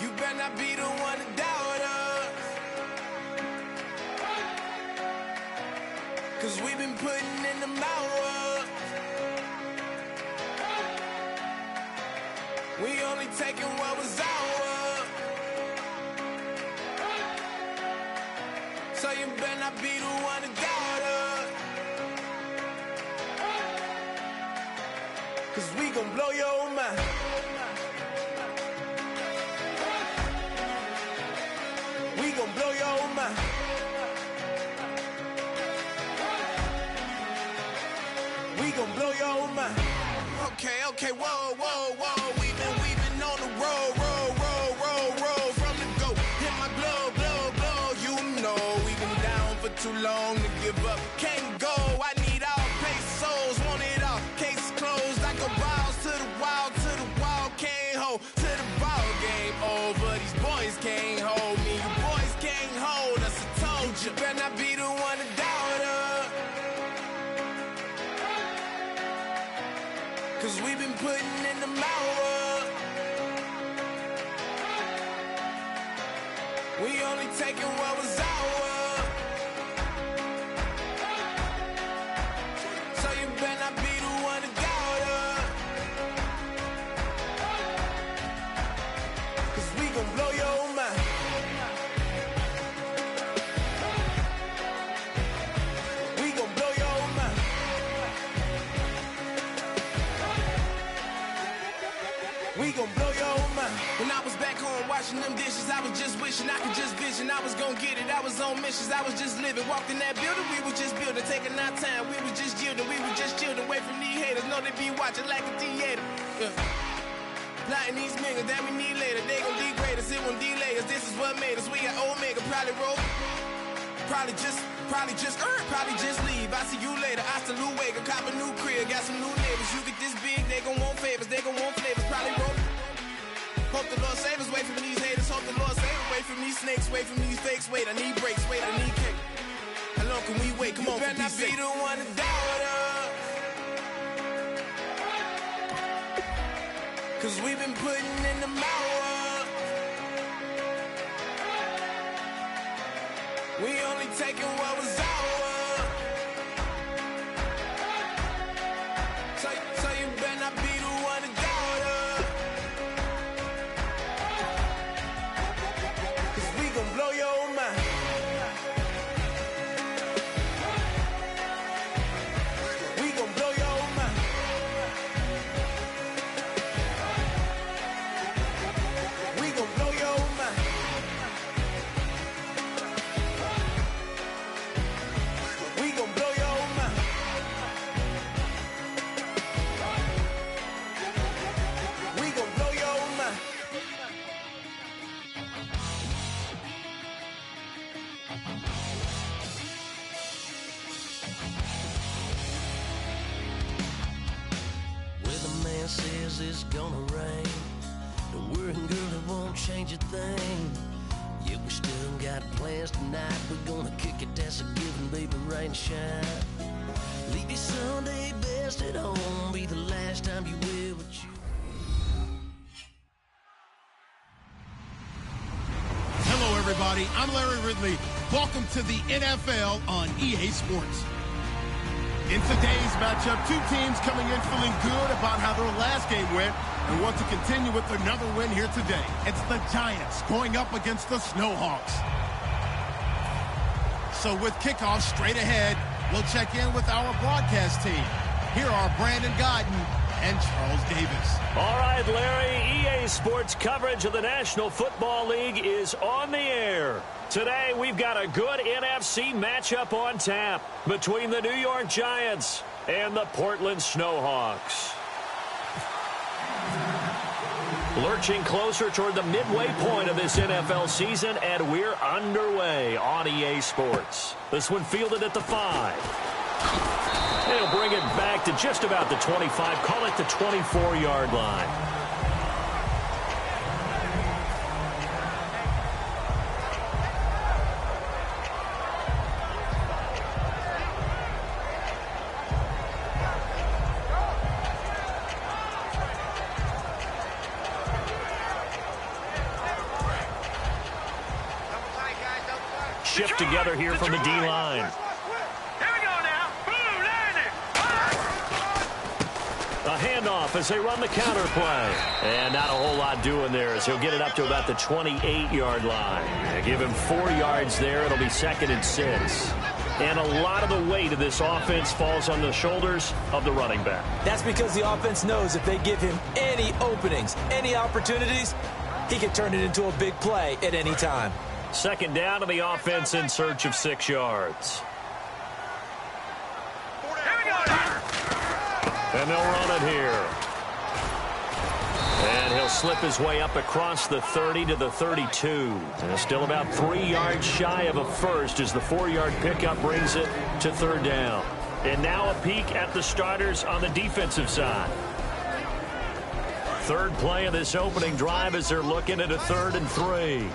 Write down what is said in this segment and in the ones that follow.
You better not be the one to doubt us. 'Cause we've been putting in the hours. We only taking what was ours. So you better not be the one to doubt us. 'Cause we gon' blow your mind. We gon' blow your mind. We gon' blow your mind. Okay, whoa. We've been on the road from the go. Hit my glow. You know we've been down for too long to give up. Can't go. I need all pesos. Want it all. Case closed. I go balls to the wall. Can't hold to the ball game over. These boys can't hold me. You boys can't hold us. I told you. Better not be the one to doubt us. 'Cause we've been putting in the hours. We only taking what was ours. So you better not be the one to doubt us. 'Cause we gon' blow your mind. We gon' blow your mind. We gon' blow your mind. When I was back home washing them dishes, I was just wishing I could just vision. I was gon' get it, I was on missions, I was just living. Walked in that building, we was just building, taking our time. We was just yielding, we was just chilling. Away from these haters, know they be watching like a theater. Plotting these niggas that we need later. They gon' degrade us, it won't delay us. This is what made us. We got Omega, probably roll. Probably just leave. I see you later. I salute Wake, cop a new crib, got some new neighbors. You get this big, they gon' want favors, they gon' want flavors. Probably roll. Hope the Lord save us, wait from these haters. Hope the Lord save us, wait from these snakes, wait from these fakes. Wait, I need breaks, wait, I need cake. How long can we wait? Come on, better not be the one to doubt us. 'Cause we've been putting in the hours. We only taking what was ours. So you better not be the one to doubt us. 'Cause we gon' blow your mind. We gon' blow your mind. We gon' blow your mind. We gon' blow your mind. We gon' blow your mind. Weatherman says it's gonna rain. Don't worry, girl, it won't change a thing. Yeah, we still got plans tonight. We're gonna kick it, that's a given, baby, rain and shine. Leave your Sunday best at home. Be the last time you wear what you. Hello, everybody. I'm Larry Ridley. Welcome to the NFL on EA Sports. In today's matchup, two teams coming in feeling good about how their last game went and want to continue with another win here today. It's the Giants going up against the Snowhawks. So with kickoff straight ahead, we'll check in with our broadcast team. Here are Brandon Godden and Charles Davis. All right, Larry, EA Sports coverage of the National Football League is on the air. Today, we've got a good NFC matchup on tap between the New York Giants and the Portland Snowhawks. Lurching closer toward the midway point of this NFL season, and we're underway on EA Sports. This one fielded at the 5. They'll bring it back to just about the 25, call it the 24-yard line. shift together here from the D-line. A handoff as they run the counter play. And not a whole lot doing there as he'll get it up to about the 28-yard line. They give him 4 yards there. It'll be 2nd and 6. And a lot of the weight of this offense falls on the shoulders of the running back. That's because the offense knows if they give him any openings, any opportunities, he can turn it into a big play at any time. 2nd down to the offense in search of 6 yards. And they'll run it here. And he'll slip his way up across the 30 to the 32. And still about 3 yards shy of a first as the 4-yard pickup brings it to 3rd down. And now a peek at the starters on the defensive side. 3rd play of this opening drive as they're looking at a 3rd and 3.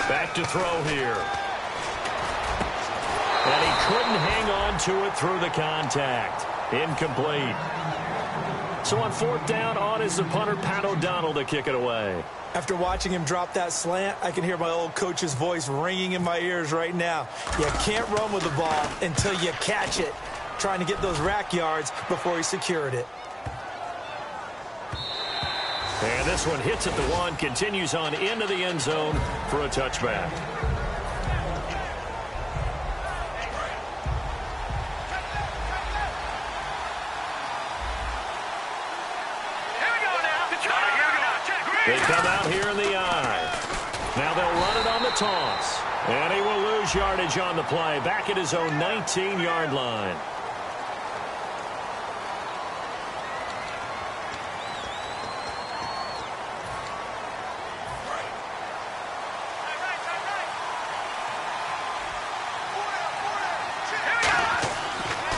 Back to throw here. And he couldn't hang on to it through the contact. Incomplete. So on 4th down, on is the punter, Pat O'Donnell, to kick it away. After watching him drop that slant, I can hear my old coach's voice ringing in my ears right now. You can't run with the ball until you catch it. Trying to get those rack yards before he secured it. And this one hits at the 1, continues on into the end zone for a touchback. They come out here in the eye. Now they'll run it on the toss. And he will lose yardage on the play. Back at his own 19-yard line.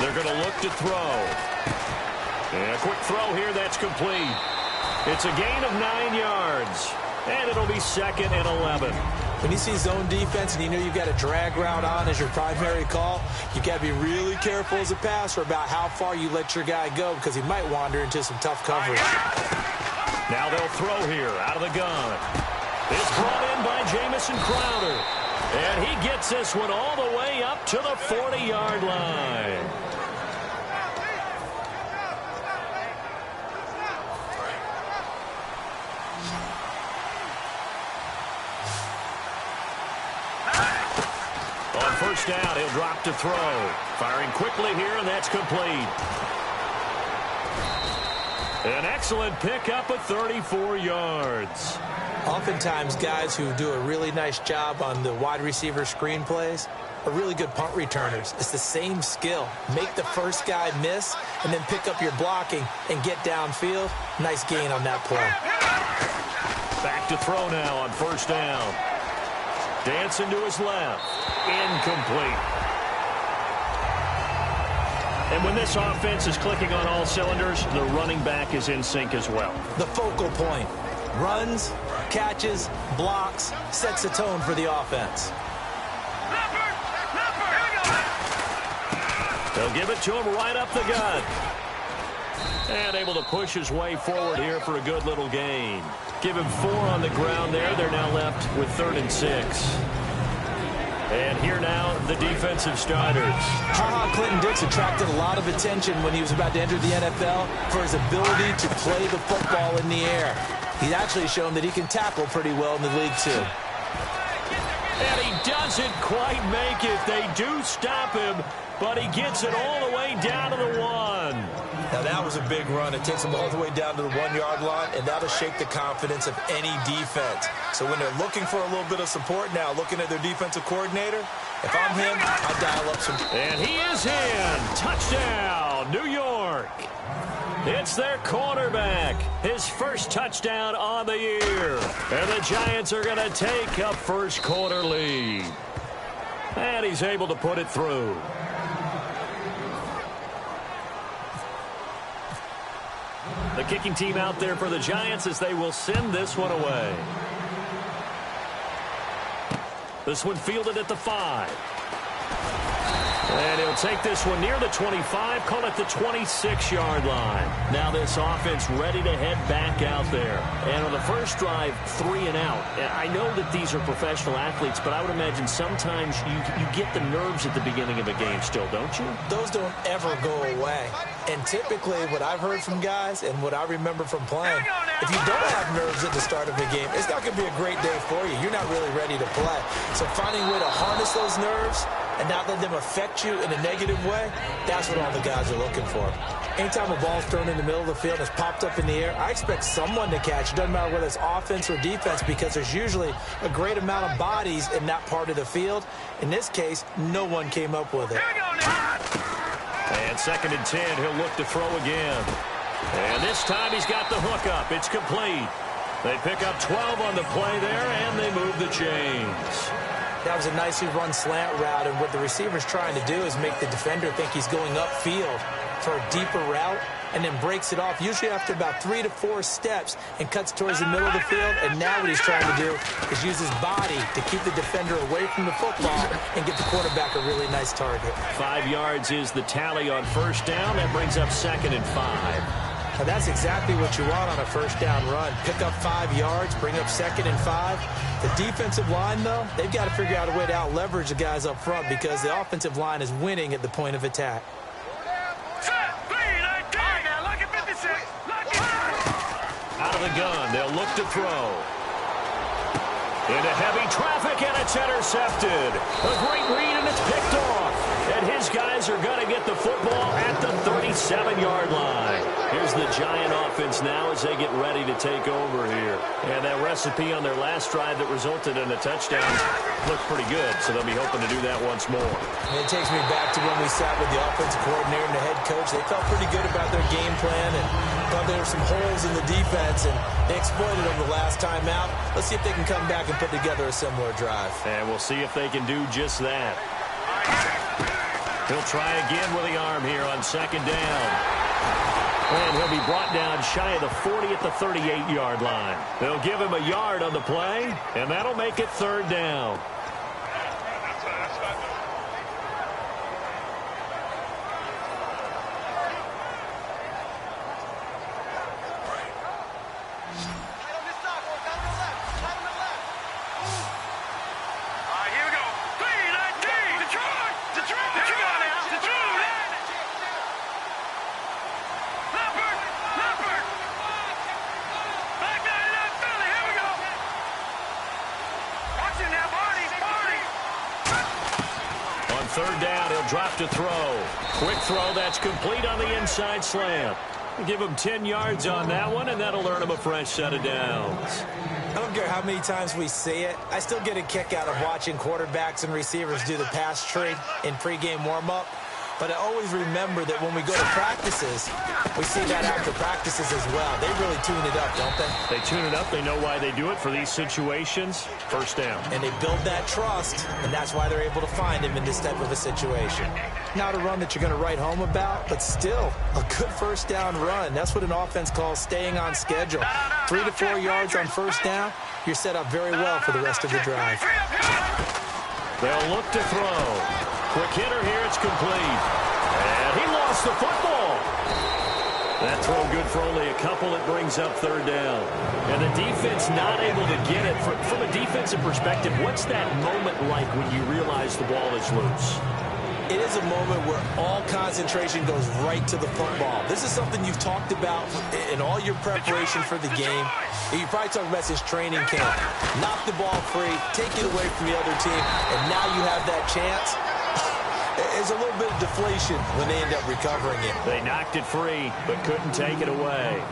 They're going to look to throw. And a quick throw here that's complete. It's a gain of 9 yards, and it'll be 2nd and 11. When you see zone defense and you know you've got a drag route on as your primary call, you've got to be really careful as a passer about how far you let your guy go because he might wander into some tough coverage. Now they'll throw here out of the gun. It's brought in by Jamison Crowder, and he gets this one all the way up to the 40-yard line. On 1st down, he'll drop to throw. Firing quickly here, and that's complete. An excellent pickup of 34 yards. Oftentimes, guys who do a really nice job on the wide receiver screen plays are really good punt returners. It's the same skill. Make the first guy miss, and then pick up your blocking and get downfield. Nice gain on that play. Back to throw now on 1st down. Dancing to his left. Incomplete. And when this offense is clicking on all cylinders, the running back is in sync as well. The focal point. Runs, catches, blocks, sets the tone for the offense. They'll give it to him right up the gut. And able to push his way forward here for a good little gain. Give him 4 on the ground there. They're now left with 3rd and 6. And here now, the defensive starters. Clinton Dix attracted a lot of attention when he was about to enter the NFL for his ability to play the football in the air. He's actually shown that he can tackle pretty well in the league, too. And he doesn't quite make it. They do stop him, but he gets it all the way down to the 1. Now, that was a big run. It takes them all the way down to the 1-yard line, and that'll shake the confidence of any defense. So when they're looking for a little bit of support now, looking at their defensive coordinator, if I'm him, I'd dial up some. And he is in. Touchdown, New York. It's their quarterback. His first touchdown on the year. And the Giants are going to take a first-quarter lead. And he's able to put it through. The kicking team out there for the Giants as they will send this one away. This one fielded at the 5. And he'll take this one near the 25, call it the 26-yard line. Now this offense ready to head back out there. And on the first drive, 3 and out. I know that these are professional athletes, but I would imagine sometimes you get the nerves at the beginning of a game still, don't you? Those don't ever go away. And typically what I've heard from guys and what I remember from playing, if you don't have nerves at the start of a game, it's not going to be a great day for you. You're not really ready to play. So finding a way to harness those nerves and not let them affect you in a negative way, that's what all the guys are looking for. Anytime a ball's thrown in the middle of the field and it's popped up in the air, I expect someone to catch. It doesn't matter whether it's offense or defense because there's usually a great amount of bodies in that part of the field. In this case, no one came up with it. And 2nd and 10, he'll look to throw again. And this time he's got the hook up. It's complete. They pick up 12 on the play there, and they move the chains. That was a nicely run slant route, and what the receiver's trying to do is make the defender think he's going upfield for a deeper route, and then breaks it off, usually after about 3 to 4 steps, and cuts towards the middle of the field. And now what he's trying to do is use his body to keep the defender away from the football and get the quarterback a really nice target. 5 yards is the tally on first down. That brings up 2nd and 5. Now that's exactly what you want on a first down run. Pick up 5 yards, bring up 2nd and 5. The defensive line, though, they've got to figure out a way to out-leverage the guys up front because the offensive line is winning at the point of attack. Out of the gun, they'll look to throw. Into heavy traffic, and it's intercepted. A great read, and it's picked off. And his guys are going to get the football at the 37-yard line. Here's the Giant offense now as they get ready to take over here. And that recipe on their last drive that resulted in a touchdown looked pretty good, so they'll be hoping to do that once more. And it takes me back to when we sat with the offensive coordinator and the head coach. They felt pretty good about their game plan and thought there were some holes in the defense, and they exploited them the last time out. Let's see if they can come back and put together a similar drive. And we'll see if they can do just that. He'll try again with the arm here on 2nd down. And he'll be brought down shy of the 40 at the 38-yard line. They'll give him a yard on the play, and that'll make it 3rd down. Third down, he'll drop to throw. Quick throw, that's complete on the inside slant. Give him 10 yards on that one, and that'll earn him a fresh set of downs. I don't care how many times we see it. I still get a kick out of watching quarterbacks and receivers do the pass tree in pregame warm-up. But I always remember that when we go to practices, we see that after practices as well. They really tune it up, don't they? They tune it up. They know why they do it for these situations. First down. And they build that trust, and that's why they're able to find him in this type of a situation. Not a run that you're going to write home about, but still a good first down run. That's what an offense calls staying on schedule. 3 to 4 yards on first down, you're set up very well for the rest of the drive. They'll look to throw. Quick hitter here, it's complete. And he lost the football. That throw good for only a couple. It brings up 3rd down. And the defense not able to get it. From a defensive perspective, what's that moment like when you realize the ball is loose? It is a moment where all concentration goes right to the football. This is something you've talked about in all your preparation for the game. You probably talked about this training camp. Knock the ball free, take it away from the other team, and now you have that chance. There's a little bit of deflation when they end up recovering it. They knocked it free, but couldn't take it away.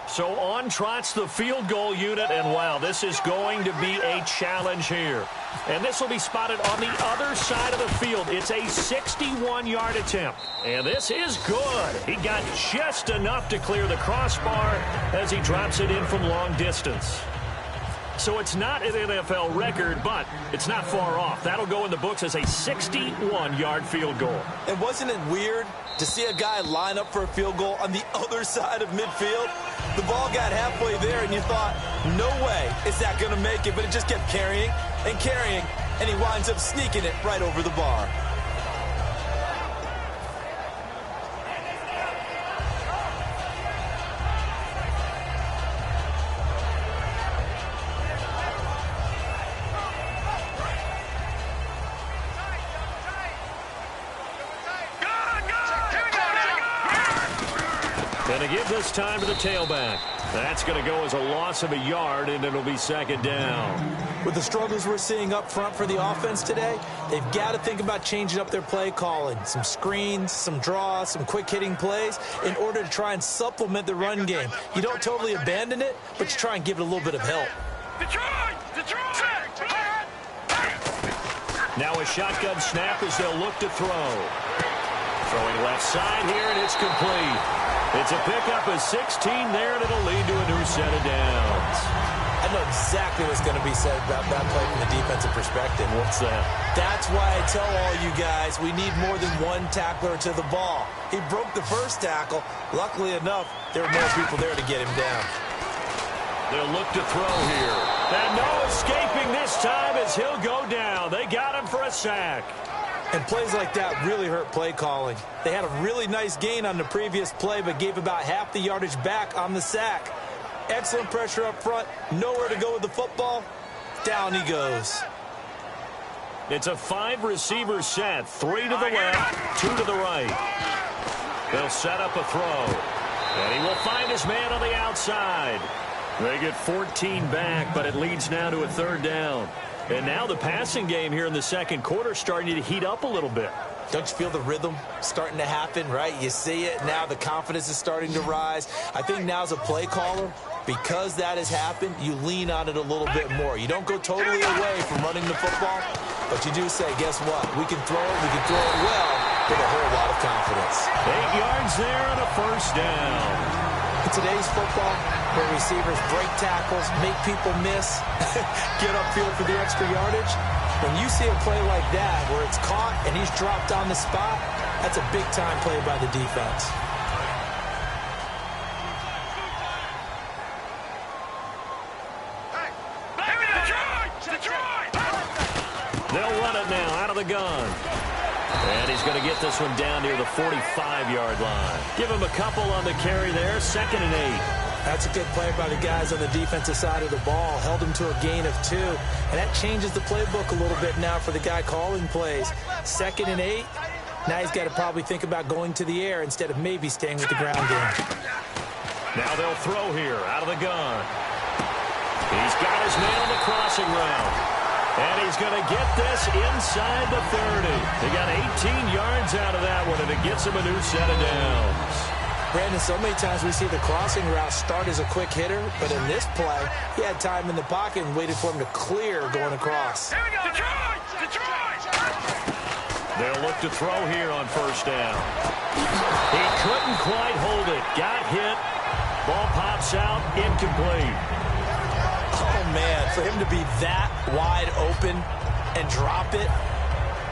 So on trots the field goal unit, and wow, this is going to be a challenge here. And this will be spotted on the other side of the field. It's a 61-yard attempt. And this is good. He got just enough to clear the crossbar as he drops it in from long distance. So it's not an NFL record, but it's not far off. That'll go in the books as a 61-yard field goal. And wasn't it weird to see a guy line up for a field goal on the other side of midfield? The ball got halfway there, and you thought, no way is that going to make it, but it just kept carrying and carrying, and he winds up sneaking it right over the bar. And to give this time to the tailback. That's going to go as a loss of a yard, and it'll be second down. With the struggles we're seeing up front for the offense today, they've got to think about changing up their play calling. Some screens, some draws, some quick-hitting plays in order to try and supplement the run game. You don't totally abandon it, but you try and give it a little bit of help. Now a shotgun snap as they'll look to throw. Throwing left side here, and it's complete. It's a pickup of 16 there, and it'll lead to a new set of downs. I know exactly what's going to be said about that play from the defensive perspective. What's that? That's why I tell all you guys we need more than one tackler to the ball. He broke the first tackle. Luckily enough, there were more people there to get him down. They'll look to throw here. And no escaping this time as he'll go down. They got him for a sack. And plays like that really hurt play calling. They had a really nice gain on the previous play, but gave about half the yardage back on the sack. Excellent pressure up front. Nowhere to go with the football. Down he goes. It's a 5-receiver set. 3 to the left, 2 to the right. They'll set up a throw. And he will find his man on the outside. They get 14 back, but it leads now to a third down. And now the passing game here in the second quarter starting to heat up a little bit. Don't you feel the rhythm starting to happen, right? You see it. Now the confidence is starting to rise. I think now as a play caller, because that has happened, you lean on it a little bit more. You don't go totally away from running the football, but you do say, guess what? We can throw it. We can throw it well with a whole lot of confidence. 8 yards there and a first down. In today's football, where receivers break tackles, make people miss, get upfield for the extra yardage, when you see a play like that where it's caught and he's dropped on the spot, that's a big-time play by the defense. They'll run it now out of the gun. And he's going to get this one down near the 45-yard line. Give him a couple on the carry there, 2nd and 8. That's a good play by the guys on the defensive side of the ball. Held him to a gain of 2. And that changes the playbook a little bit now for the guy calling plays. 2nd and 8. Now he's got to probably think about going to the air instead of maybe staying with the ground game. Now they'll throw here out of the gun. He's got his man on the crossing route. And he's going to get this inside the 30. They got 18 yards out of that one, and it gets him a new set of downs. Brandon, so many times we see the crossing route start as a quick hitter, but in this play, he had time in the pocket and waited for him to clear going across. Here we go. Detroit! They'll look to throw here on first down. He couldn't quite hold it. Got hit. Ball pops out. Incomplete. Oh, man, for him to be that wide open and drop it.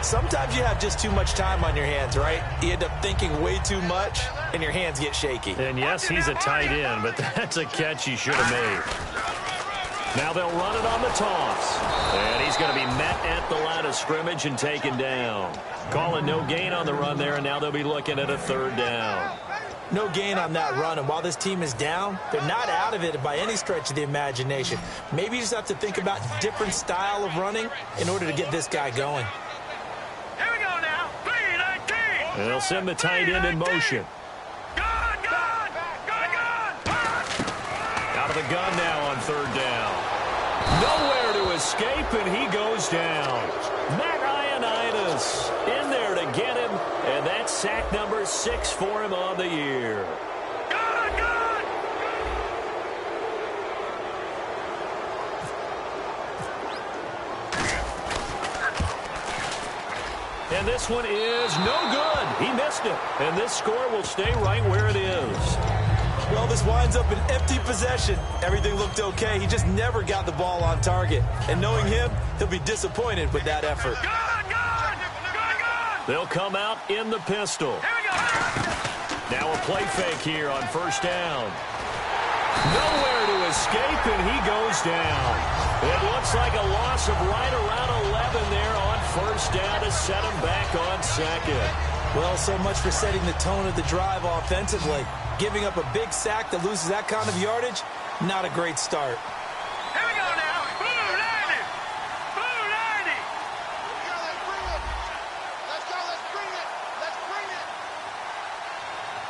Sometimes you have just too much time on your hands, right? You end up thinking way too much, and your hands get shaky. And yes, he's a tight end, but that's a catch he should have made. Now they'll run it on the toss. And he's going to be met at the line of scrimmage and taken down. Calling no gain on the run there, and now they'll be looking at a third down. No gain on that run, and while this team is down, they're not out of it by any stretch of the imagination. Maybe you just have to think about different style of running in order to get this guy going. Here we go now. 3-19. They'll send the tight end in motion. Gun! Out of the gun now on third down. Nowhere to escape, and he goes down. Matt Ioannidis in there to get him, and that's sack number 6 for him on the year. Gun! And this one is no good. He missed it, and this score will stay right where it is. Well, this winds up an empty possession. Everything looked okay. He just never got the ball on target. And knowing him, he'll be disappointed with that effort. They'll come out in the pistol. Now a play fake here on first down. Nowhere to escape, and he goes down. It looks like a loss of right around 11 there on first down to set him back on second. Well, so much for setting the tone of the drive offensively. Giving up a big sack that loses that kind of yardage, not a great start. Here we go now. Blue 90. Blue 90. Let's go. Let's bring it. Let's bring it.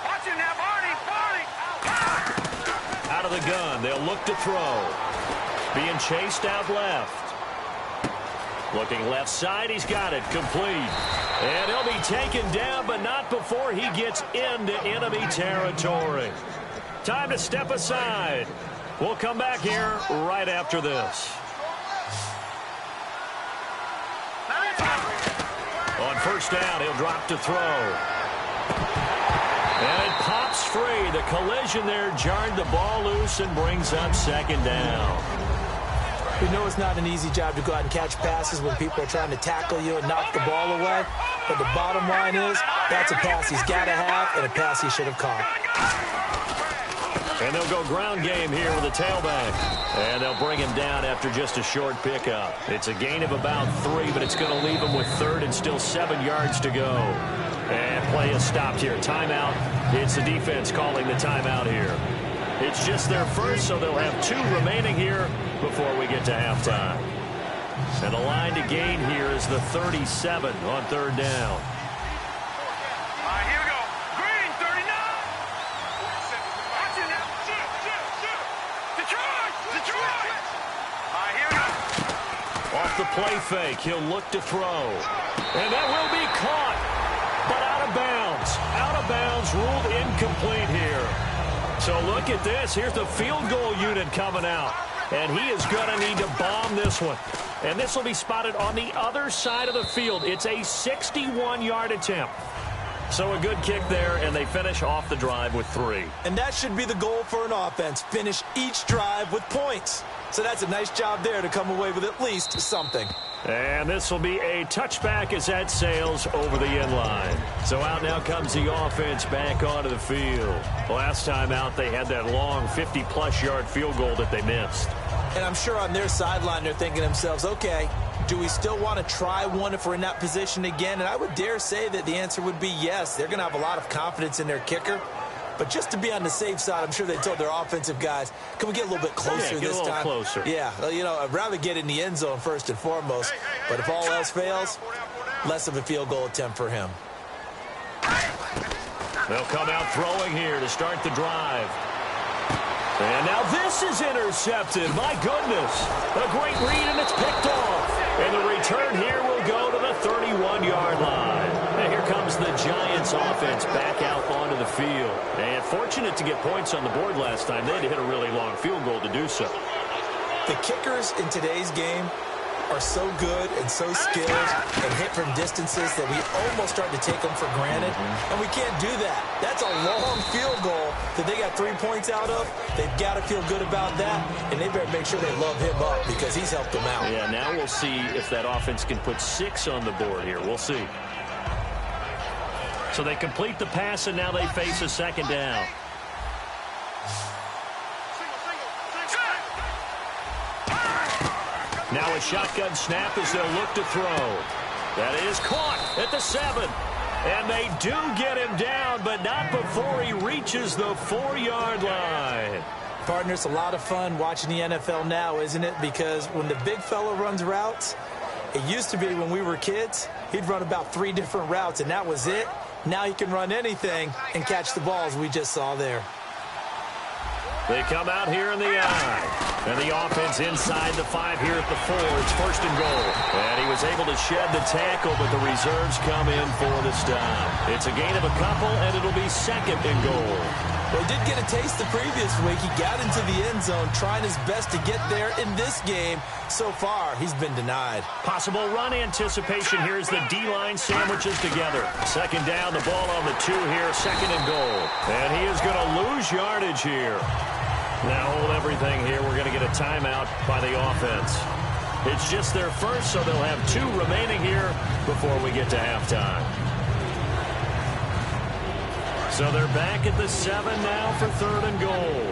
Watch it now, Barney. Out of the gun, they'll look to throw. Being chased out left. Looking left side, he's got it, complete. And he'll be taken down, but not before he gets into enemy territory. Time to step aside. We'll come back here right after this. On first down, he'll drop to throw. And it pops free. The collision there jarred the ball loose and brings up second down. We know it's not an easy job to go out and catch passes when people are trying to tackle you and knock the ball away. But the bottom line is, that's a pass he's got to have and a pass he should have caught. And they'll go ground game here with a tailback. And they'll bring him down after just a short pickup. It's a gain of about 3, but it's going to leave him with third and still 7 yards to go. And play is stopped here. Timeout. It's the defense calling the timeout here. It's just their first, so they'll have 2 remaining here before we get to halftime. And the line to gain here is the 37 on third down. All right, here we go. Green, 39. Watch it now. Shoot. Detroit. All right, here we go. Off the play fake, he'll look to throw. And that will be caught, but out of bounds. Out of bounds, ruled incomplete here. So look at this. Here's the field goal unit coming out. And he is going to need to bomb this one. And this will be spotted on the other side of the field. It's a 61-yard attempt. So a good kick there, and they finish off the drive with 3. And that should be the goal for an offense. Finish each drive with points. So that's a nice job there to come away with at least something. And this will be a touchback as that sails over the end line. So out now comes the offense back onto the field. Last time out, they had that long 50-plus yard field goal that they missed. And I'm sure on their sideline, they're thinking to themselves, okay, do we still want to try one if we're in that position again? And I would dare say that the answer would be yes. They're going to have a lot of confidence in their kicker. But just to be on the safe side, I'm sure they told their offensive guys, can we get a little bit closer this time? Closer. Yeah, well, you know, I'd rather get in the end zone first and foremost. But if all else fails, less of a field goal attempt for him. They'll come out throwing here to start the drive. And now this is intercepted. My goodness. A great read, and it's picked off. And the return here will go to the 31-yard line. And here comes the Giants offense back out onto the field. And fortunate to get points on the board last time. They had to hit a really long field goal to do so. The kickers in today's game are so good and so skilled and hit from distances that we almost start to take them for granted. And we can't do that. That's a long field goal that they got 3 points out of. They've got to feel good about that, and they better make sure they love him up because he's helped them out. Yeah, now we'll see if that offense can put 6 on the board here. We'll see. So they complete the pass, and now they face a second down. Now a shotgun snap as they'll look to throw. That is caught at the 7. And they do get him down, but not before he reaches the 4-yard line. Partner, it's a lot of fun watching the NFL now, isn't it? Because when the big fella runs routes, it used to be when we were kids, he'd run about 3 different routes, and that was it. Now he can run anything and catch the balls we just saw there. They come out here in the eye. And the offense inside the 5 here at the 4. It's first and goal. And he was able to shed the tackle, but the reserves come in for the stop. It's a gain of a couple, and it'll be second and goal. Well, he did get a taste the previous week. He got into the end zone, trying his best to get there in this game. So far, he's been denied. Possible run anticipation here as the D-line sandwiches together. Second down, the ball on the 2 here, second and goal. And he is going to lose yardage here. Now hold everything here. We're going to get a timeout by the offense. It's just their first, so they'll have 2 remaining here before we get to halftime. So they're back at the 7 now for third and goal.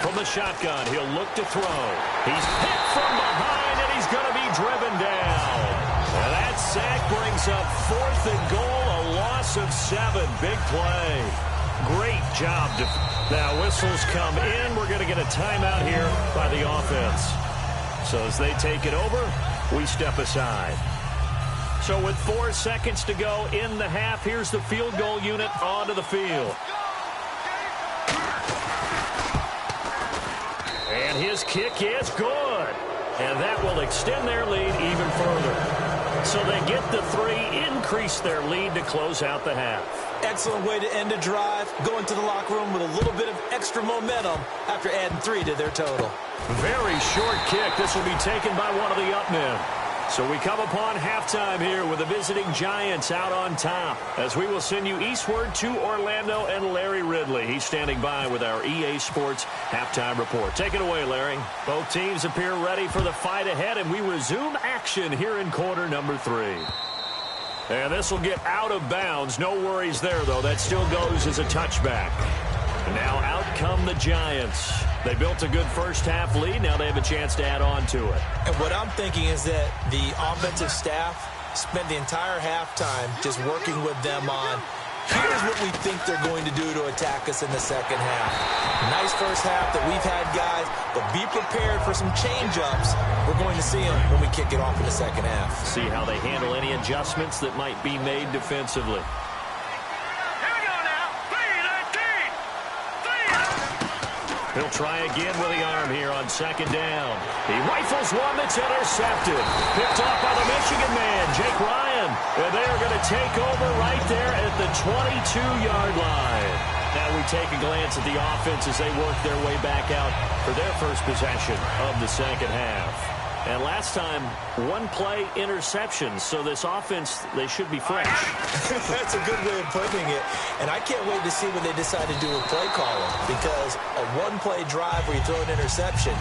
From the shotgun, he'll look to throw. He's hit from behind, and he's going to be driven down. And that sack brings up fourth and goal, a loss of 7. Big play. Great job. Now whistles come in. We're going to get a timeout here by the offense. So as they take it over, we step aside. So with 4 seconds to go in the half, here's the field goal unit onto the field. And his kick is good. And that will extend their lead even further. So they get the 3, increase their lead to close out the half. Excellent way to end a drive. Go into the locker room with a little bit of extra momentum after adding 3 to their total. Very short kick. This will be taken by one of the up men. So we come upon halftime here with the visiting Giants out on top, as we will send you eastward to Orlando and Larry Ridley. He's standing by with our EA Sports halftime report. Take it away, Larry. Both teams appear ready for the fight ahead, and we resume action here in quarter number 3. And this will get out of bounds. No worries there, though. That still goes as a touchback. And now out come the Giants. They built a good first-half lead. Now they have a chance to add on to it. And what I'm thinking is that the offensive staff spent the entire halftime just working with them on, here's what we think they're going to do to attack us in the second half. Nice first half that we've had, guys, but be prepared for some change-ups. We're going to see them when we kick it off in the second half. See how they handle any adjustments that might be made defensively. He'll try again with the arm here on second down. He rifles one that's intercepted. Picked off by the Michigan man, Jake Ryan. And they are going to take over right there at the 22-yard line. Now we take a glance at the offense as they work their way back out for their first possession of the second half. And last time, 1-play interceptions. So this offense, they should be fresh. That's a good way of putting it. And I can't wait to see what they decide to do with play calling, because a 1-play drive where you throw an interception,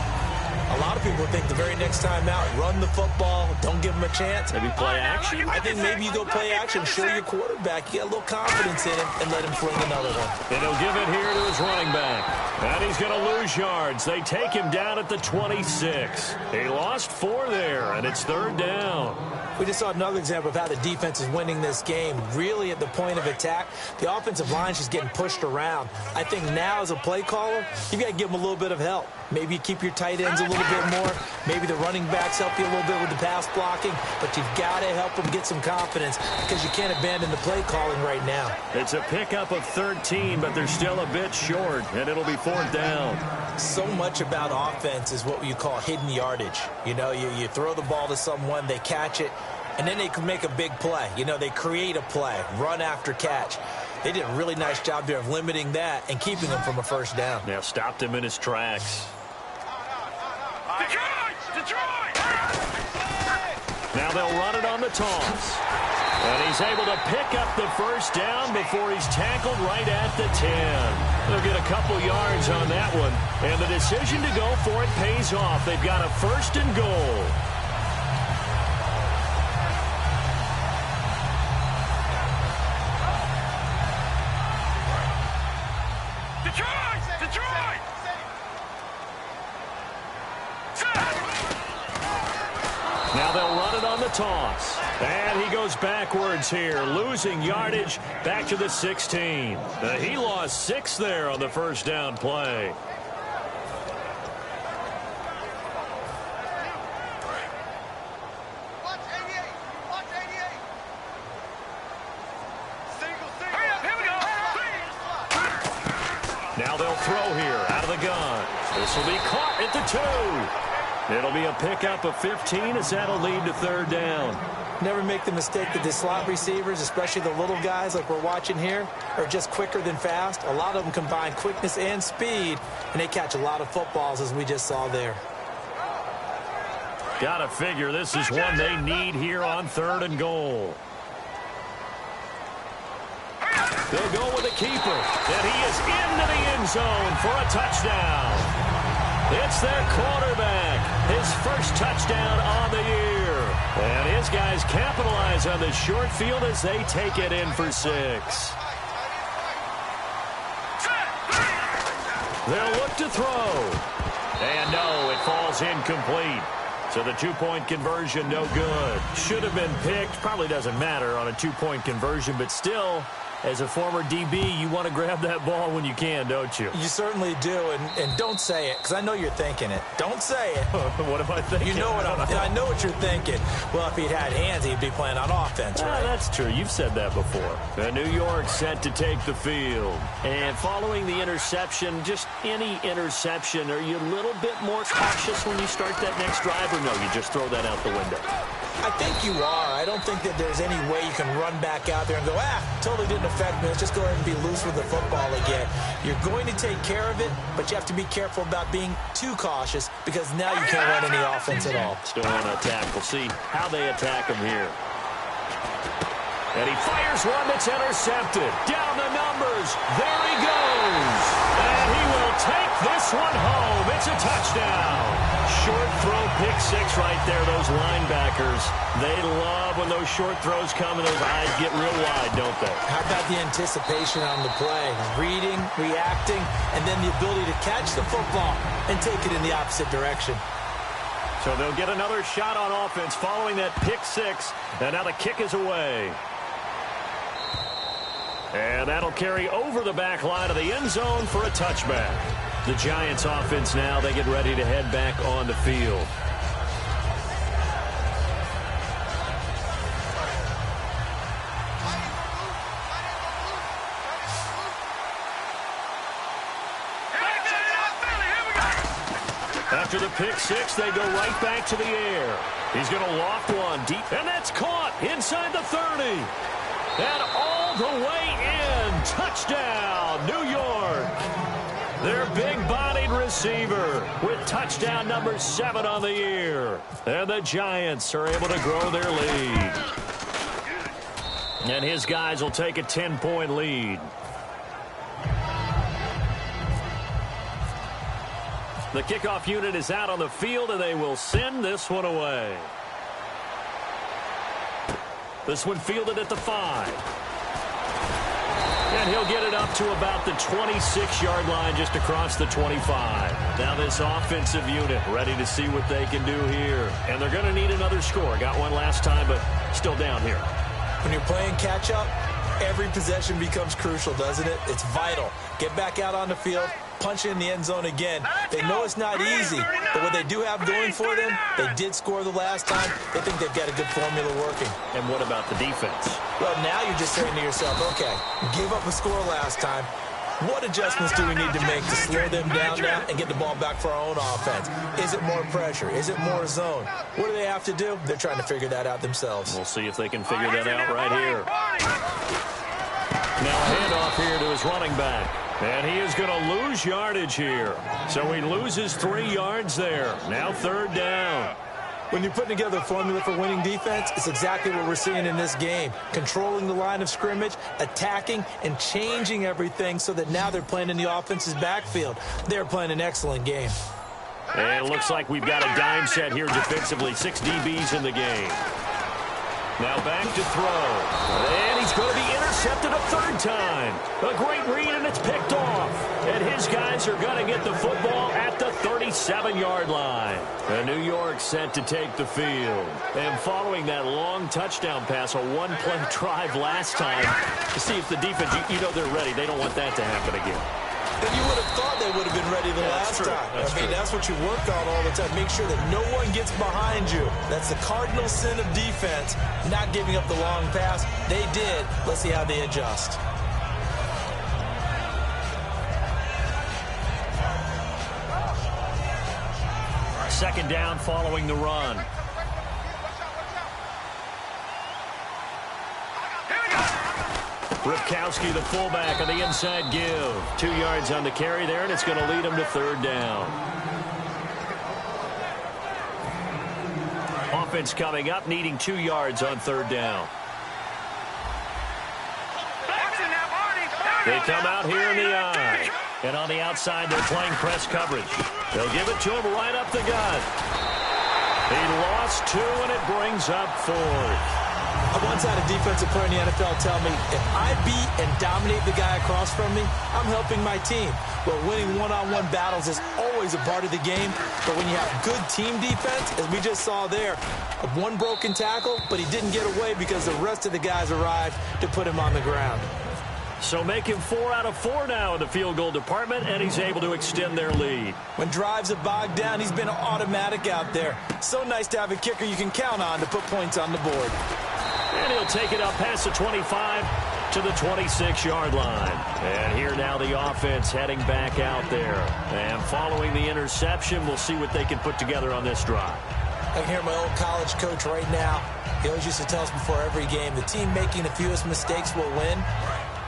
a lot of people think the very next time out, run the football, don't give them a chance. Maybe play action? I think maybe you go play action, show your quarterback, you get a little confidence in him, and let him fling another one. And he'll give it here to his running back. And he's going to lose yards. They take him down at the 26. He lost 4 there, and it's third down. We just saw another example of how the defense is winning this game. Really at the point of attack, the offensive line is just getting pushed around. I think now as a play caller, you've got to give them a little bit of help. Maybe you keep your tight ends a little bit more. Maybe the running backs help you a little bit with the pass blocking. But you've got to help them get some confidence, because you can't abandon the play calling right now. It's a pickup of 13, but they're still a bit short, and it'll be fourth down. So much about offense is what you call hidden yardage. You know, you throw the ball to someone, they catch it, and then they can make a big play. You know, they create a play, run after catch. They did a really nice job there of limiting that and keeping him from a first down. Now stopped him in his tracks. Detroit! Now they'll run it on the toss. And he's able to pick up the first down before he's tackled right at the 10. They'll get a couple yards on that one. And the decision to go for it pays off. They've got a first and goal. Detroit! Now they'll run it on the toss. And he goes backwards here, losing yardage back to the 16. He lost 6 there on the first down play. Now they'll throw here out of the gun. This will be caught at the 2. It'll be a pickup of 15 as that'll lead to third down. Never make the mistake that the slot receivers, especially the little guys like we're watching here, are just quicker than fast. A lot of them combine quickness and speed, and they catch a lot of footballs, as we just saw there. Gotta figure this is one they need here on 3rd and goal. They'll go with a keeper, and he is into the end zone for a touchdown. It's their quarterback, his first touchdown on the year. And his guys capitalize on the short field as they take it in for 6. They'll look to throw. And no, it falls incomplete. So the 2-point conversion, no good. Should have been picked. Probably doesn't matter on a 2-point conversion, but still, as a former DB, you want to grab that ball when you can, don't you? You certainly do, and don't say it, because I know you're thinking it. Don't say it. What am I thinking? You know what I know what you're thinking. Well, if he'd had hands, he'd be playing on offense, right? That's true. You've said that before. New York set to take the field. And following the interception, just any interception, are you a little bit more cautious when you start that next drive, or no, you just throw that out the window? I think you are. I don't think that there's any way you can run back out there and go, totally didn't affect me. Let's just go ahead and be loose with the football again. You're going to take care of it, but you have to be careful about being too cautious because now you can't run any offense at all. Still on attack. We'll see how they attack him here. And he fires one that's intercepted. Down the numbers. There he goes. And he will take this one home. It's a touchdown. Short throw, pick 6 right there. Those linebackers, they love when those short throws come and those eyes get real wide, don't they? How about the anticipation on the play? Reading, reacting, and then the ability to catch the football and take it in the opposite direction. So they'll get another shot on offense following that pick 6. And now the kick is away. And that'll carry over the back line of the end zone for a touchback. The Giants offense now, they get ready to head back on the field. After the pick 6, they go right back to the air. He's going to loft one deep, and that's caught inside the 30. And all the way in. Touchdown, New York. Their big-bodied receiver with touchdown number 7 on the year. And the Giants are able to grow their lead. And his guys will take a 10-point lead. The kickoff unit is out on the field, and they will send this one away. This one fielded at the 5. And he'll get it up to about the 26-yard line, just across the 25. Now this offensive unit ready to see what they can do here. And they're going to need another score. Got one last time, but still down here. When you're playing catch-up, every possession becomes crucial, doesn't it? It's vital. Get back out on the field. Punch in the end zone again. They know it's not easy, but what they do have going for them, they did score the last time. They think they've got a good formula working. And what about the defense? Well, now you're just saying to yourself, okay, gave up a score last time. What adjustments do we need to make to slow them down now and get the ball back for our own offense? Is it more pressure? Is it more zone? What do they have to do? They're trying to figure that out themselves. We'll see if they can figure that out right here. Now a handoff here to his running back. And he is going to lose yardage here. So he loses 3 yards there. Now 3rd down. When you're putting together a formula for winning defense, it's exactly what we're seeing in this game. Controlling the line of scrimmage, attacking, and changing everything so that now they're playing in the offense's backfield. They're playing an excellent game. And it looks like we've got a dime set here defensively. 6 DBs in the game. Now back to throw. And he's going to be intercepted a 3rd time. A great read, and it's picked off. And his guys are going to get the football at the 37-yard line. And New York set to take the field. And following that long touchdown pass, a one-play drive last time, to see if the defense, you know they're ready. They don't want that to happen again. And you would have thought they would have been ready the last time. That's what you work on all the time. Make sure that no one gets behind you. That's the cardinal sin of defense, not giving up the long pass. They did. Let's see how they adjust. Second down following the run. Ripkowski, the fullback, on the inside give. 2 yards on the carry there, and it's going to lead him to third down. Offense coming up, needing 2 yards on third down. They come out here in the eye. And on the outside, they're playing press coverage. They'll give it to him right up the gut. He lost 2, and it brings up 4th. I once had a defensive player in the NFL tell me, if I beat and dominate the guy across from me, I'm helping my team. Well, winning one-on-one battles is always a part of the game, but when you have good team defense, as we just saw there, one broken tackle, but he didn't get away because the rest of the guys arrived to put him on the ground. So make him 4 out of 4 now in the field goal department, and he's able to extend their lead. When drives are bogged down, he's been automatic out there. So nice to have a kicker you can count on to put points on the board. And he'll take it up past the 25 to the 26-yard line. And here now the offense heading back out there. And following the interception, we'll see what they can put together on this drive. I can hear my old college coach right now. He always used to tell us before every game, the team making the fewest mistakes will win.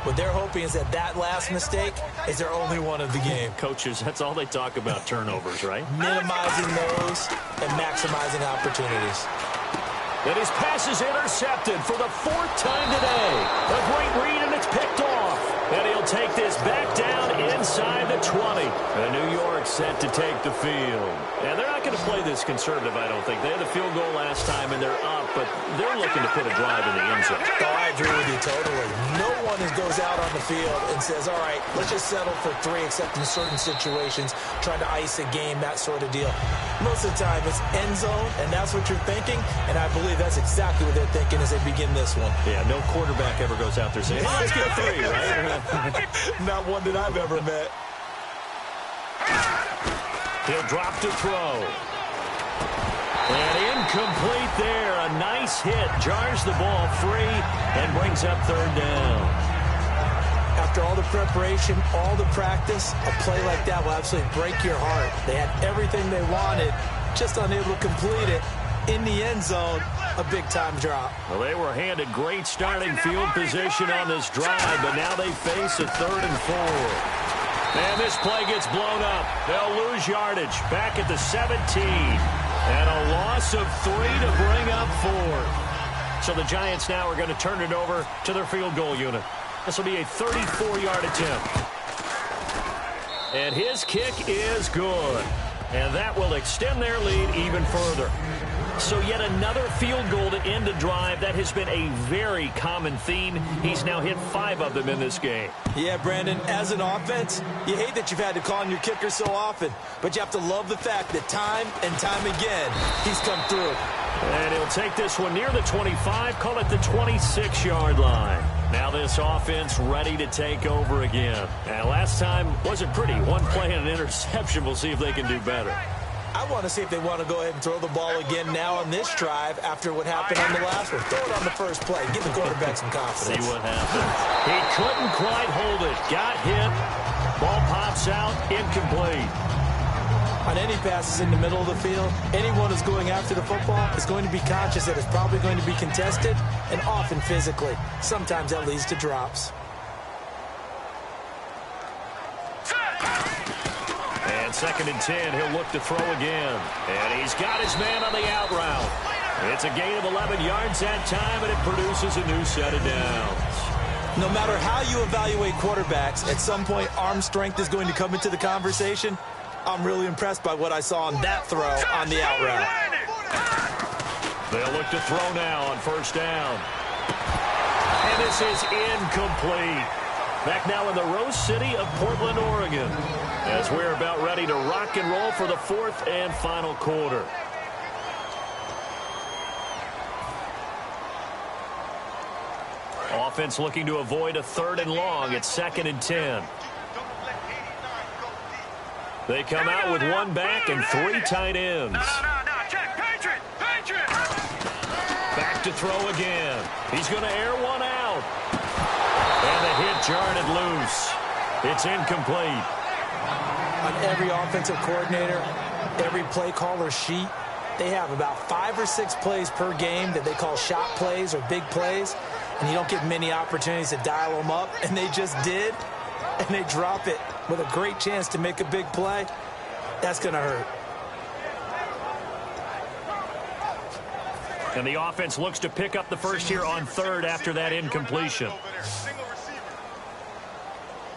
What they're hoping is that last mistake is their only one of the game. Coaches, that's all they talk about, turnovers, right? Minimizing those and maximizing opportunities. And his pass is intercepted for the 4th time today. A great read, and it's picked off. And he'll take this back down inside the 20. And New York set to take the field. And they're not going to play this conservative, I don't think. They had the field goal last time, and they're up, but they're looking to put a drive in the end zone. Oh, I agree with you totally. No one goes out on the field and says, all right, let's just settle for 3, except in certain situations, trying to ice a game, that sort of deal. Most of the time, it's end zone, and that's what you're thinking, and I believe that's exactly what they're thinking as they begin this one. Yeah, no quarterback ever goes out there saying, hey, let's get 3, right? Not one that I've ever met. He'll drop to throw. And incomplete there. A nice hit. Jars the ball free and brings up third down. After all the preparation, all the practice, a play like that will absolutely break your heart. They had everything they wanted, just unable to complete it. In the end zone, a big-time drop. Well, they were handed great starting field position on this drive, but now they face a 3rd and 4. And this play gets blown up. They'll lose yardage back at the 17. And a loss of 3 to bring up 4. So the Giants now are going to turn it over to their field goal unit. This will be a 34-yard attempt. And his kick is good. And that will extend their lead even further. So yet another field goal to end a drive. That has been a very common theme. He's now hit 5 of them in this game. Yeah, Brandon, as an offense, you hate that you've had to call on your kicker so often, but you have to love the fact that time and time again, he's come through. And he'll take this one near the 25, call it the 26-yard line. Now this offense ready to take over again. And last time wasn't pretty. One play and an interception. We'll see if they can do better. I want to see if they want to go ahead and throw the ball again now on this drive after what happened on the last one. Throw it on the first play. Give the quarterback some confidence. See what happens. He couldn't quite hold it. Got hit. Ball pops out. Incomplete. On any passes in the middle of the field, anyone who's going after the football is going to be conscious that it's probably going to be contested, and often physically. Sometimes that leads to drops. And 2nd and 10, he'll look to throw again. And he's got his man on the out route. It's a gain of 11 yards that time, and it produces a new set of downs. No matter how you evaluate quarterbacks, at some point arm strength is going to come into the conversation. I'm really impressed by what I saw on that throw on the out route. They'll look to throw now on 1st down. And this is incomplete. Back now in the Rose City of Portland, Oregon, as we're about ready to rock and roll for the 4th and final quarter. Offense looking to avoid a 3rd and long. It's 2nd and 10. They come out with 1 back and 3 tight ends. Back to throw again. He's going to air one out. And the hit jarred it loose. It's incomplete. On every offensive coordinator, every play caller sheet, they have about 5 or 6 plays per game that they call shot plays or big plays, and you don't get many opportunities to dial them up, and they just did, and they drop it with a great chance to make a big play. That's going to hurt. And the offense looks to pick up the first here on third after that incompletion.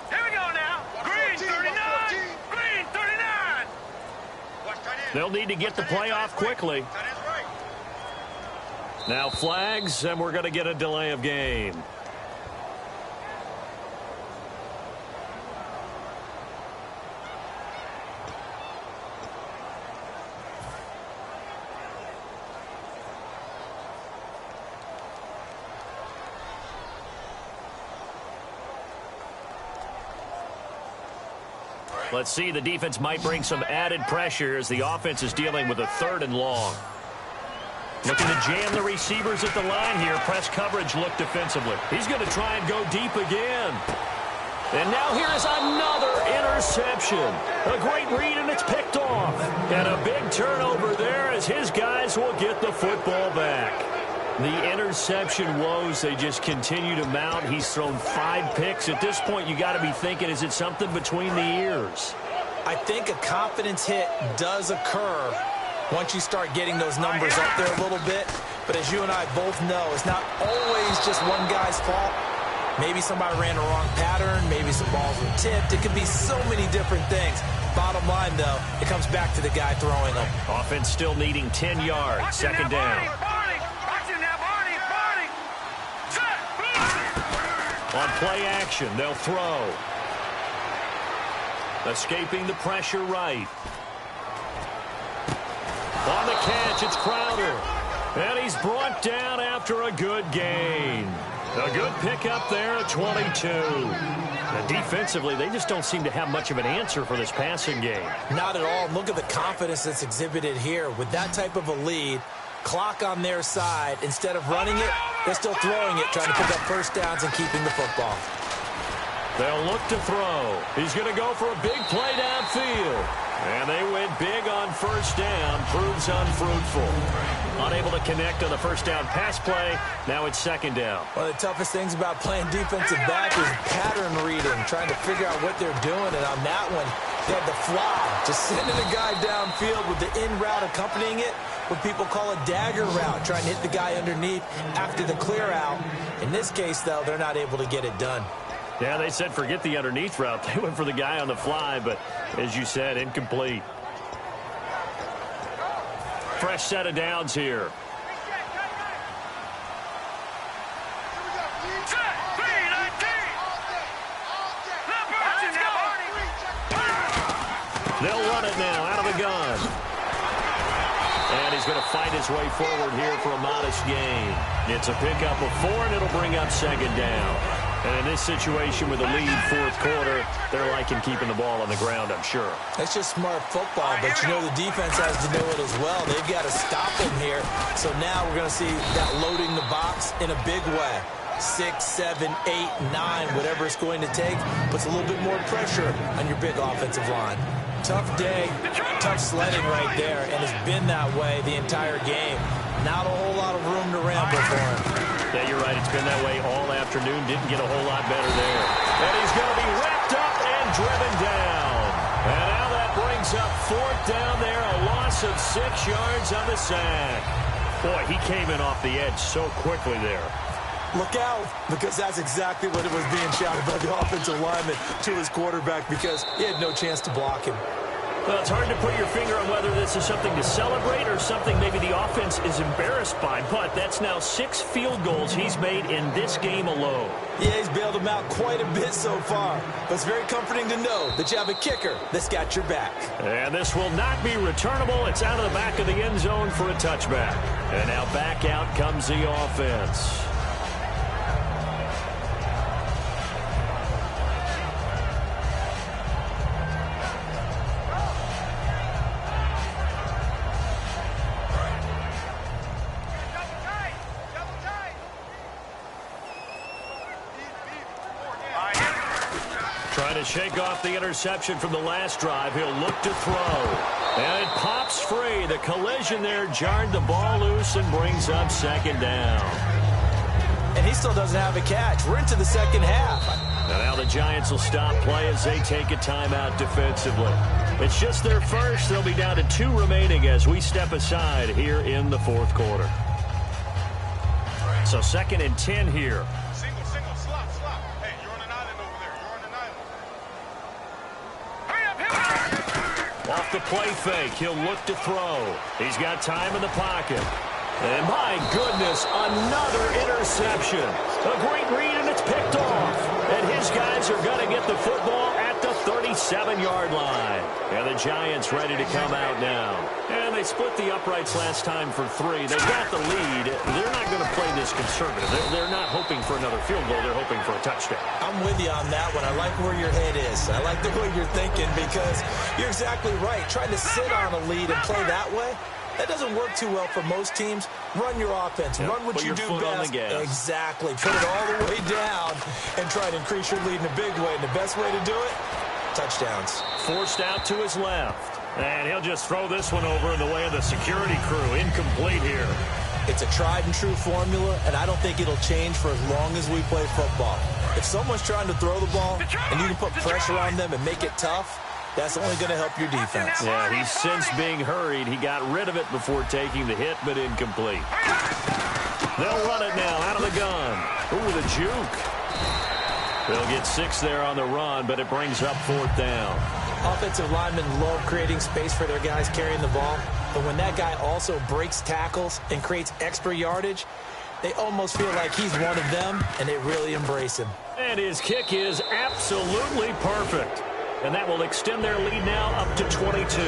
Here we go now. Green 39. Green 39. They'll need to get the play off quickly. Now flags, and we're going to get a delay of game. Let's see, the defense might bring some added pressure as the offense is dealing with a 3rd and long. Looking to jam the receivers at the line here. Press coverage look defensively. He's going to try and go deep again. And now here is another interception. A great read, and it's picked off. And a big turnover there as his guys will get the football back. The interception woes, they just continue to mount. He's thrown 5 picks. At this point, you got to be thinking, is it something between the ears? I think a confidence hit does occur once you start getting those numbers up there a little bit. But as you and I both know, it's not always just one guy's fault. Maybe somebody ran a wrong pattern. Maybe some balls were tipped. It could be so many different things. Bottom line, though, it comes back to the guy throwing them. Offense still needing 10 yards. 2nd down. On play action, they'll throw. Escaping the pressure right. On the catch, it's Crowder. And he's brought down after a good gain. A good pickup there at 22. And defensively, they just don't seem to have much of an answer for this passing game. Not at all. Look at the confidence that's exhibited here. With that type of a lead, clock on their side, instead of running it, they're still throwing it, trying to pick up first downs and keeping the football. They'll look to throw. He's going to go for a big play downfield. And they went big on first down. Proves unfruitful. Unable to connect on the first down pass play. Now it's 2nd down. One of the toughest things about playing defensive back is pattern reading, trying to figure out what they're doing. And on that one, they had the fly, just sending a guy downfield with the in route accompanying it, what people call a dagger route, trying to hit the guy underneath after the clear out. In this case, though, they're not able to get it done. Yeah, they said forget the underneath route. They went for the guy on the fly, but as you said, incomplete. Fresh set of downs here. They'll run it now out of the gun. And he's going to fight his way forward here for a modest gain. It's a pickup of 4, and it'll bring up 2nd down. And in this situation with a lead 4th quarter, they're liking keeping the ball on the ground, I'm sure. That's just smart football, but you know the defense has to know it as well. They've got to stop him here. So now we're going to see that loading the box in a big way. 6, 7, 8, 9, whatever it's going to take, puts a little bit more pressure on your big offensive line. Tough day, tough sledding right there, and it's been that way the entire game. Not a whole lot of room to ramble for him. Yeah, you're right. It's been that way all afternoon. Didn't get a whole lot better there. And he's going to be wrapped up and driven down. And now that brings up 4th down there. A loss of 6 yards on the sack. Boy, he came in off the edge so quickly there. Look out, because that's exactly what it was being shouted by the offensive lineman to his quarterback, because he had no chance to block him. Well, it's hard to put your finger on whether this is something to celebrate or something maybe the offense is embarrassed by, but that's now 6 field goals he's made in this game alone. Yeah, he's bailed them out quite a bit so far, but it's very comforting to know that you have a kicker that's got your back. And this will not be returnable. It's out of the back of the end zone for a touchback. And now back out comes the offense. Trying to shake off the interception from the last drive. He'll look to throw. And it pops free. The collision there jarred the ball loose and brings up second down. And he still doesn't have a catch. We're into the second half. And now the Giants will stop play as they take a timeout defensively. It's just their first. They'll be down to 2 remaining as we step aside here in the fourth quarter. So 2nd and 10 here. Single, slot. Hey, you're on an island over there. You're on an island. Off the play fake, he'll look to throw. He's got time in the pocket. And my goodness, another interception. A great read, and it's picked off. And his guys are going to get the football at the 37-yard line. And the Giants ready to come out now. And they split the uprights last time for 3. They got the lead. They're not going to play this conservative. They're not hoping for another field goal. They're hoping for a touchdown. I'm with you on that one. I like where your head is. I like the way you're thinking because you're exactly right. Trying to sit on a lead and play that way, that doesn't work too well for most teams. Run your offense. Yep. Run what Put you your do foot best. on the gas. Exactly. Put it all the way down and try to increase your lead in a big way. And the best way to do it, touchdowns. Forced out to his left. And he'll just throw this one over in the way of the security crew. Incomplete here. It's a tried and true formula, and I don't think it'll change for as long as we play football. If someone's trying to throw the ball and you can put pressure on them and make it tough, that's only going to help your defense. Yeah, he's since being hurried. He got rid of it before taking the hit, but incomplete. They'll run it now out of the gun. Ooh, the juke. They'll get 6 there on the run, but it brings up 4th down. Offensive linemen love creating space for their guys carrying the ball, but when that guy also breaks tackles and creates extra yardage, they almost feel like he's one of them, and they really embrace him. And his kick is absolutely perfect. And that will extend their lead now up to 22.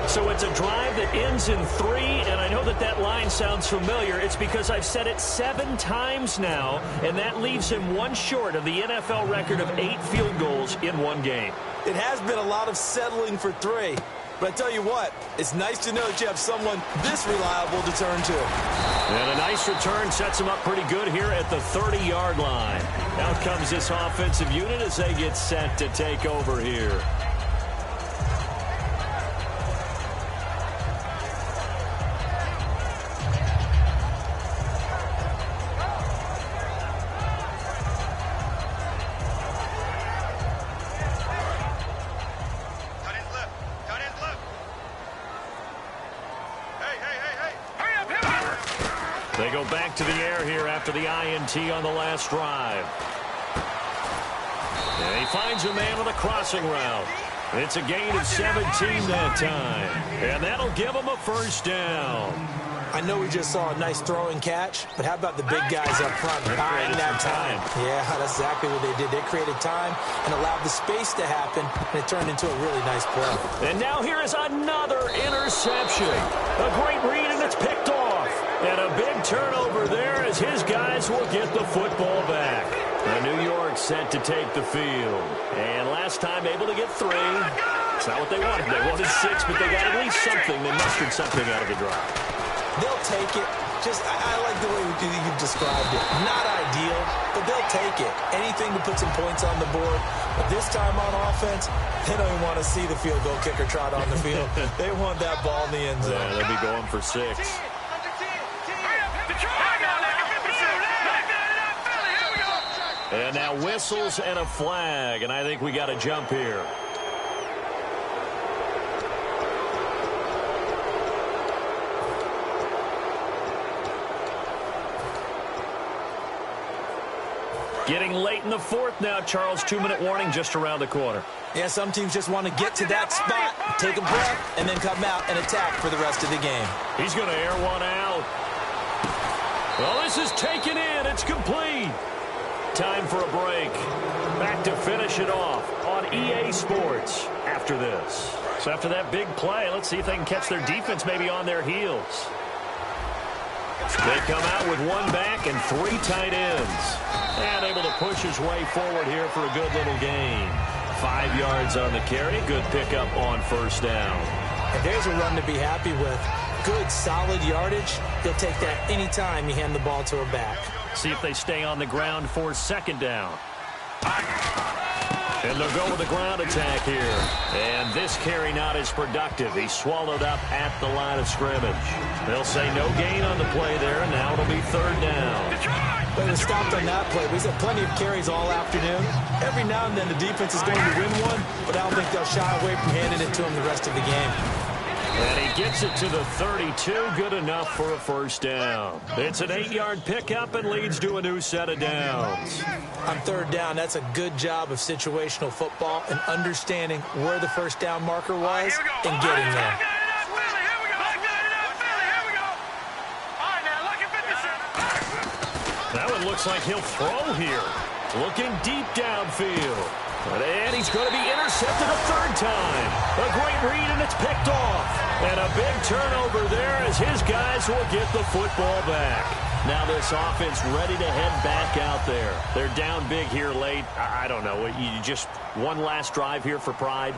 So it's a drive that ends in 3, and I know that line sounds familiar. It's because I've said it 7 times now, and that leaves him 1 short of the NFL record of 8 field goals in 1 game. It has been a lot of settling for 3. But I tell you what, it's nice to know that you have someone this reliable to turn to. And a nice return sets him up pretty good here at the 30-yard line. Out comes this offensive unit as they get set to take over here. They go back to the air here after the INT on the last drive. And he finds a man on the crossing route. It's a gain of 17 that time. And that'll give him a 1st down. I know we just saw a nice throw and catch, but how about the big guys up front buying that time? Yeah, that's exactly what they did. They created time and allowed the space to happen, and it turned into a really nice play. And now here is another interception. A great read, and it's picked off. And a big turnover there as his guys will get the football back. And New York set to take the field. And last time able to get 3. It's not what they wanted. They wanted 6, but they got at least something. They mustered something out of the drive. They'll take it. I like the way you've described it. Not ideal, but they'll take it. Anything to put some points on the board. But this time on offense, they don't even want to see the field goal kicker trot on the field. They want that ball in the end zone. Yeah, they'll be going for 6. And now whistles and a flag, and I think we got a jump here. Getting late in the 4th now, Charles. 2-minute warning just around the corner. Yeah, some teams just want to get to that spot, take a breath, and then come out and attack for the rest of the game. He's going to air one out. Well, this is taken in. It's complete. Time for a break. Back to finish it off on EA Sports after this. So after that big play, let's see if they can catch their defense maybe on their heels. They come out with 1 back and 3 tight ends. And able to push his way forward here for a good little gain. 5 yards on the carry. Good pickup on 1st down. And there's a run to be happy with. Good, solid yardage. He'll take that anytime you hand the ball to a back. See if they stay on the ground for 2nd down. And they'll go with the ground attack here. And this carry not as productive. He's swallowed up at the line of scrimmage. They'll say no gain on the play there, and now it'll be third down. But it stopped on that play. We've had plenty of carries all afternoon. Every now and then the defense is going to win one, but I don't think they'll shy away from handing it to him the rest of the game. And he gets it to the 32, good enough for a first down. It's an 8-yard pickup and leads to a new set of downs. On third down, that's a good job of situational football and understanding where the first down marker was and getting there. That one looks like he'll throw here. Looking deep downfield. And he's going to be intercepted a third time. A great read, and it's picked off. And a big turnover there as his guys will get the football back. Now this offense ready to head back out there. They're down big here late. I don't know. You just one last drive here for pride?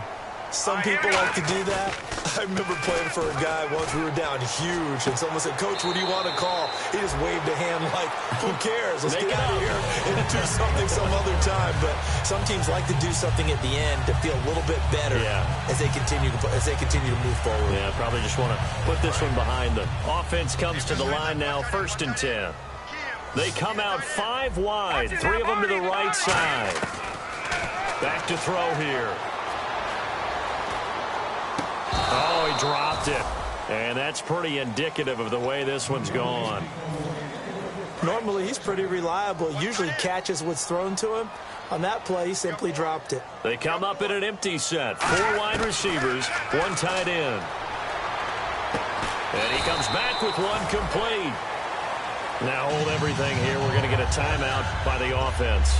Some people like to do that. I remember playing for a guy once. We were down huge, and someone said, "Coach, what do you want to call?" He just waved a hand like, "Who cares? Let's get out of here and do something some other time." But some teams like to do something at the end to feel a little bit better as they continue to move forward. Yeah, probably just want to put this one behind them. Offense comes to the line now, 1st and 10. They come out 5 wide, 3 of them to the right side. Back to throw here. Oh, he dropped it. And that's pretty indicative of the way this one's gone. Normally, he's pretty reliable. Usually catches what's thrown to him. On that play, he simply dropped it. They come up in an empty set. 4 wide receivers, 1 tight end. And he comes back with 1 complete. Now hold everything here. We're going to get a timeout by the offense.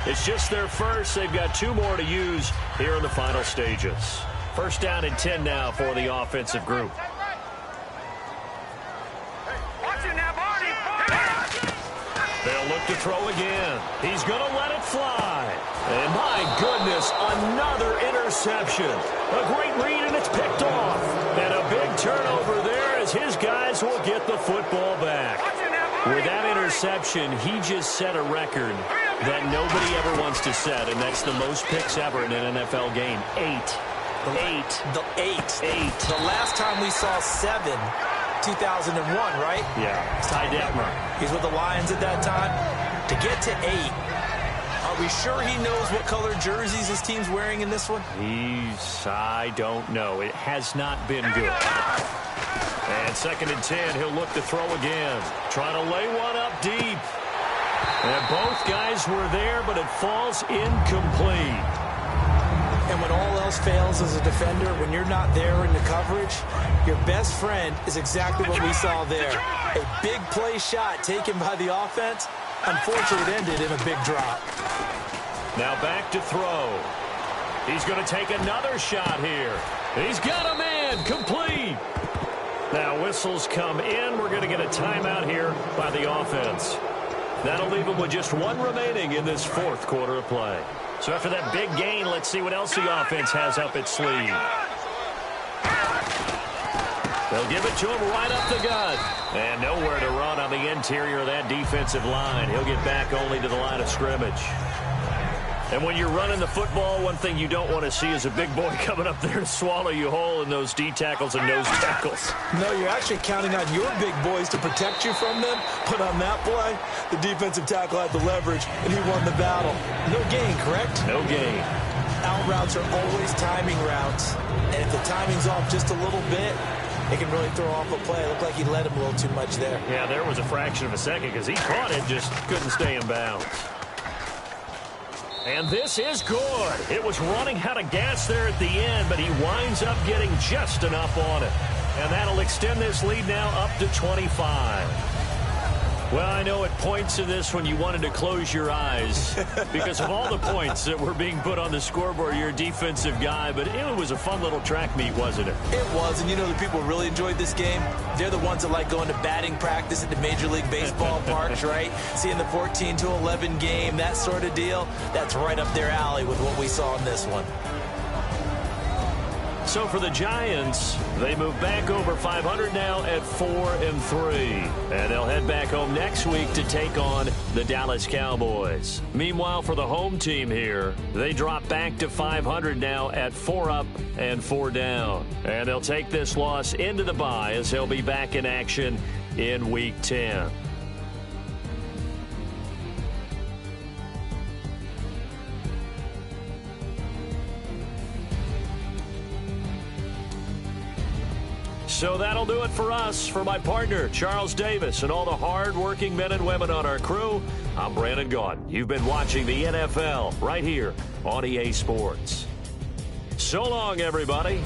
It's just their first. They've got 2 more to use here in the final stages. First down and 10 now for the offensive group. They'll look to throw again. He's going to let it fly. And my goodness, another interception. A great read, and it's picked off. And a big turnover there as his guys will get the football back. With that interception, he just set a record that nobody ever wants to set, and that's the most picks ever in an NFL game. 8. The last time we saw 7, 2001, right? Yeah. Ty Detmer. He's with the Lions at that time. To get to 8, are we sure he knows what color jerseys his team's wearing in this one? I don't know. It has not been good. And 2nd and 10, he'll look to throw again. Trying to lay one up deep. And both guys were there, but it falls incomplete. And when all else fails as a defender, when you're not there in the coverage, your best friend is exactly what we saw there. A big play shot taken by the offense. Unfortunately, it ended in a big drop. Now back to throw. He's going to take another shot here. He's got a man, complete. Now whistles come in. We're going to get a timeout here by the offense. That'll leave them with just 1 remaining in this 4th quarter of play. So after that big gain, let's see what else the offense has up its sleeve. They'll give it to him right up the gut. And nowhere to run on the interior of that defensive line. He'll get back only to the line of scrimmage. And when you're running the football, one thing you don't want to see is a big boy coming up there to swallow you whole in those D tackles and nose tackles. No, you're actually counting on your big boys to protect you from them. But on that play, the defensive tackle had the leverage, and he won the battle. No gain, correct? No gain. Out routes are always timing routes. And if the timing's off just a little bit, it can really throw off a play. It looked like he led him a little too much there. Yeah, there was a fraction of a second because he caught it, just couldn't stay in bounds. And this is good. It was running out of gas there at the end, but he winds up getting just enough on it. And that'll extend this lead now up to 25. Well, I know at points in this when you wanted to close your eyes because of all the points that were being put on the scoreboard. You're a defensive guy, but it was a fun little track meet, wasn't it? It was, and you know the people who really enjoyed this game? They're the ones that like going to batting practice at the Major League Baseball parks, right? Seeing the 14-11 game, that sort of deal, that's right up their alley with what we saw in this one. So for the Giants, they move back over 500 now at 4-3. And they'll head back home next week to take on the Dallas Cowboys. Meanwhile, for the home team here, they drop back to 500 now at 4-up and 4 down. And they'll take this loss into the bye as they'll be back in action in Week 10. So that'll do it for us. For my partner, Charles Davis, and all the hard-working men and women on our crew, I'm Brandon Gaudin. You've been watching the NFL right here on EA Sports. So long, everybody.